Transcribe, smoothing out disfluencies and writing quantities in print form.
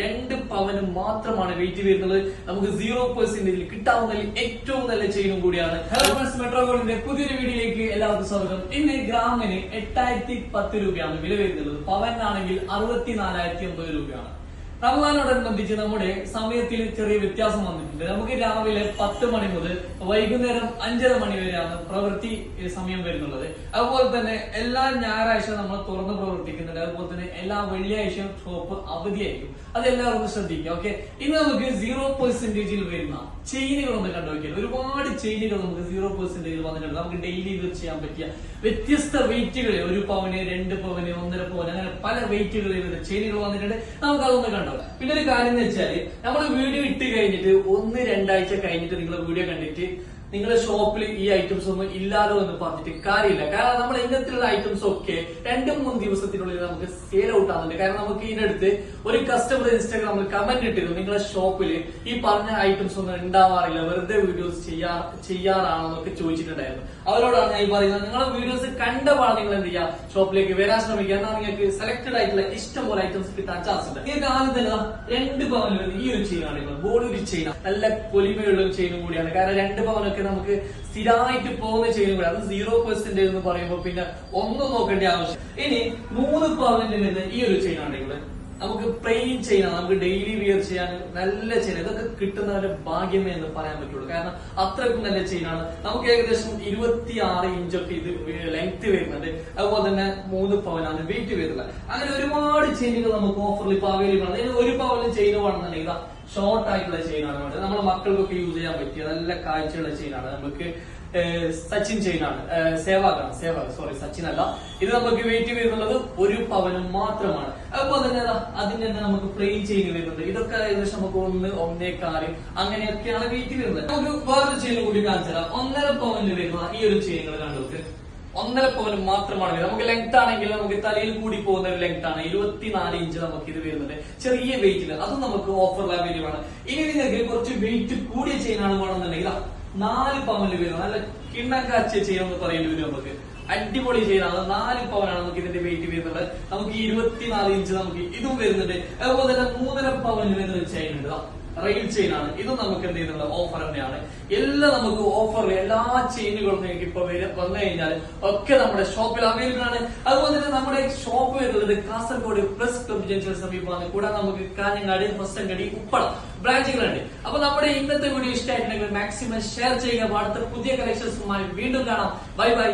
2 പവന് മാത്രമാണ് വെയിറ്റ് വരുന്നത്. നമുക്ക് 0% കിട്ടാവുന്നതിൽ ഏറ്റവും നല്ല ചെയിനും കൂടിയാണ്. ഹലോ ഫ്രണ്ട്സ്, മെട്രോ ഗോൾഡിന്റെ പുതിയൊരു വീഡിയോയിലേക്ക് എല്ലാവർക്കും സ്വാഗതം. ഇന്ന് ഗ്രാമിന് 8010 രൂപയാണ് വില വരുന്നത്. പവനാണെങ്കിൽ 64,050 രൂപയാണ്. റമദാനോടനുബന്ധിച്ച് നമ്മുടെ സമയത്തിൽ ചെറിയ വ്യത്യാസം വന്നിട്ടുണ്ട്. നമുക്ക് രാവിലെ 10 മണി മുതൽ വൈകുന്നേരം 5:30 മണി വരെയാണ് പ്രവൃത്തി സമയം വരുന്നുള്ളത്. അതുപോലെ തന്നെ എല്ലാ ഞായറാഴ്ച നമ്മൾ തുറന്ന് പ്രവർത്തിക്കുന്നുണ്ട്. അതുപോലെ തന്നെ എല്ലാ വെള്ളിയാഴ്ചയും ഷോപ്പ് അവധിയായിരിക്കും. അതെല്ലാവരും ശ്രദ്ധിക്കുക. ഓക്കെ, ഇന്ന് നമുക്ക് 0% വരുന്ന ചെയിനുകൾ ഒന്ന് കണ്ടുനോക്കിയാൽ ഒരുപാട് ചെയിനുകൾ നമുക്ക് 0% വന്നിട്ടുണ്ട്. നമുക്ക് ഡെയിലി യൂസ് ചെയ്യാൻ പറ്റിയ വ്യത്യസ്ത വെയിറ്റുകളിൽ 1 പവന്, 2 പവന്, 1.5 പവന്, അങ്ങനെ പല വെയിറ്റുകളിൽ ചെയിനുകൾ വന്നിട്ടുണ്ട്. നമുക്ക് അതൊന്ന് കണ്ടോ. പിന്നെ ഒരു കാര്യം എന്ന് വെച്ചാല് നമ്മൾ വീഡിയോ ഇട്ട് കഴിഞ്ഞിട്ട് 1-2 ആഴ്ച കഴിഞ്ഞിട്ട് നിങ്ങൾ വീഡിയോ കണ്ടിട്ട് നിങ്ങളുടെ ഷോപ്പിൽ ഈ ഐറ്റംസ് ഒന്നും ഇല്ലാലോ എന്ന് പറഞ്ഞിട്ട് കാര്യമില്ല. കാരണം നമ്മൾ ഇങ്ങനത്തെയുള്ള ഐറ്റംസ് ഒക്കെ 2-3 ദിവസത്തിനുള്ളിൽ നമുക്ക് സെയിൽ ഔട്ട് ആവുന്നുണ്ട്. കാരണം നമുക്ക് ഇതിനടുത്ത് ഒരു കസ്റ്റമർ ഇൻസ്റ്റാഗ്രാമിൽ കമന്റ് ഇട്ടിരുന്നു, നിങ്ങളുടെ ഷോപ്പിൽ ഈ പറഞ്ഞ ഐറ്റംസ് ഒന്നും ഉണ്ടാവാറില്ല, വെറുതെ വീഡിയോസ് ചെയ്യാറാണോ എന്നൊക്കെ ചോദിച്ചിട്ടുണ്ടായിരുന്നു. അവരോടാണ് ഞാൻ പറയുന്നത്, നിങ്ങളുടെ വീഡിയോസ് കണ്ടപാട് നിങ്ങൾ എന്ത് ചെയ്യുക, ഷോപ്പിലേക്ക് വരാൻ ശ്രമിക്കുക. എന്നാൽ നിങ്ങൾക്ക് സെലക്ടഡ് ആയിട്ടുള്ള ഇഷ്ടം പോലെ ഐറ്റംസ് കിട്ടാൻ ചാൻസ് ഉണ്ട്. നിങ്ങൾക്ക് ആദ്യം തന്നെ 2 പവനിൽ വരുന്ന ഈ ഒരു ചെയിനാണ്, നിങ്ങൾ ബോഡി ഒരു ചെയിനാണ്, നല്ല പൊലിമയുള്ള ഒരു ചെയിനും കൂടിയാണ്. കാരണം 2 പവനൊക്കെ നമുക്ക് സ്ഥിരമായിട്ട് പോകുന്ന ചെയിനും കൂടി, അത് 0% എന്ന് പറയുമ്പോൾ പിന്നെ ഒന്നും നോക്കേണ്ട ആവശ്യം. ഇനി 3 പവനിൽ വരുന്ന ഈ ഒരു ചെയിനാണ് ഇവിടെ, നമുക്ക് പ്ലെയിൻ ചെയിനാണ്, നമുക്ക് ഡെയിലി വിയർ ചെയ്യാൻ നല്ല ചെയിൻ. ഇതൊക്കെ കിട്ടുന്നവരുടെ ഭാഗ്യമേ എന്ന് പറയാൻ പറ്റുള്ളൂ. കാരണം അത്രയ്ക്കും നല്ല ചെയിനാണ്. നമുക്ക് ഏകദേശം 26 ഇഞ്ചൊക്കെ ഇത് ലെങ്ത് വരുന്നുണ്ട്. അതുപോലെ തന്നെ 3 പവനാണ് വെയിറ്റ് വരുന്നത്. അങ്ങനെ ഒരുപാട് ചെയിനുകൾ നമുക്ക് ഓഫറിൽ ഇപ്പൊ അവൈലബിൾ ആണ്. 1 പവന് ചെയിൻ വേണമെന്നുണ്ടെങ്കിൽ ഇതാ ഷോർട്ട് ആയിട്ടുള്ള ചെയിനാണ് വേണ്ടത്. നമ്മുടെ മക്കൾക്കൊക്കെ യൂസ് ചെയ്യാൻ പറ്റിയ നല്ല കാഴ്ചയുള്ള ചെയിനാണ്. നമുക്ക് സച്ചിൻ ചെയിനാണ്, സോറി സച്ചിൻ അല്ല. ഇത് നമുക്ക് വെയിറ്റ് വരുന്നുള്ളത് 1 പവന് മാത്രമാണ്. അതുപോലെ തന്നെ അതിന് തന്നെ നമുക്ക് പ്ലെയിൻ ചെയിൻ വരുന്നുണ്ട്. ഇതൊക്കെ ഏകദേശം നമുക്ക് 1-1.25 അങ്ങനെയൊക്കെയാണ് വെയിറ്റ് വരുന്നത്. നമുക്ക് വേറൊരു ചെയിൻ കൂടി കാണിച്ചാൽ 1.5 പവനിൽ വരുന്ന ഈ ഒരു ചെയിനുകൾ കണ്ടുവെക്ക്. 1.5 പവന് മാത്രമാണ് വരുന്നത്. നമുക്ക് ലെങ്ത് ആണെങ്കിൽ നമുക്ക് തലയിൽ കൂടി പോകുന്ന ഒരു ലെങ്ത് ആണ്. 24 ഇഞ്ച് നമുക്ക് ഇത് വരുന്നുണ്ട്, ചെറിയ വെയിറ്റില്. അതും നമുക്ക് ഓഫറിൽ അവൈലബിൾ ആണ്. ഇനി നിങ്ങൾക്ക് കുറച്ച് വെയിറ്റ് കൂടിയ ചെയിനാണ് വേണമെന്നുണ്ടെങ്കിൽ 4 പവനിൽ വരുന്നത് നല്ല കിണ്ണം കാച്ചിയ ചെയിൻ എന്ന് പറയേണ്ടി വരും. നമുക്ക് അടിപൊളി ചെയിനാണ്. 4 പവനാണ് നമുക്ക് ഇതിന്റെ വെയിറ്റ് വരുന്നത്. നമുക്ക് 24 ഇഞ്ച് നമുക്ക് ഇതും വരുന്നുണ്ട്. അതുപോലെ തന്നെ 3.5 പവനിൽ വരുന്ന ചെയിൻ ഉണ്ട്, റെയിൽ ചെയിൻ ആണ്. ഇതും നമുക്ക് എന്ത് ചെയ്യുന്നത് ഓഫർ തന്നെയാണ്. എല്ലാം നമുക്ക് ഓഫറിൽ എല്ലാ ചെയിനുകളും നിങ്ങൾക്ക് ഇപ്പൊ വന്നു കഴിഞ്ഞാൽ ഒക്കെ നമ്മുടെ ഷോപ്പിൽ അവൈലബിൾ ആണ്. അതുപോലെ തന്നെ നമ്മുടെ ഷോപ്പ് വരുന്നത് കാസർഗോഡ് പ്ലസ് ക്ലബ് ജംഗ്ഷൻ സമീപമാണ്. കൂടാതെ നമുക്ക് കാഞ്ഞങ്ങാട്, ഹൊസങ്കടി, ഉപ്പളം ബ്രാഞ്ചുകളുണ്ട്. അപ്പൊ നമ്മുടെ ഇന്നത്തെ വീഡിയോ ഇഷ്ടമായിട്ടുണ്ടെങ്കിൽ മാക്സിമം ഷെയർ ചെയ്യുക. അടുത്ത പുതിയ കളക്ഷൻസുമായി വീണ്ടും കാണാം. Bye bye.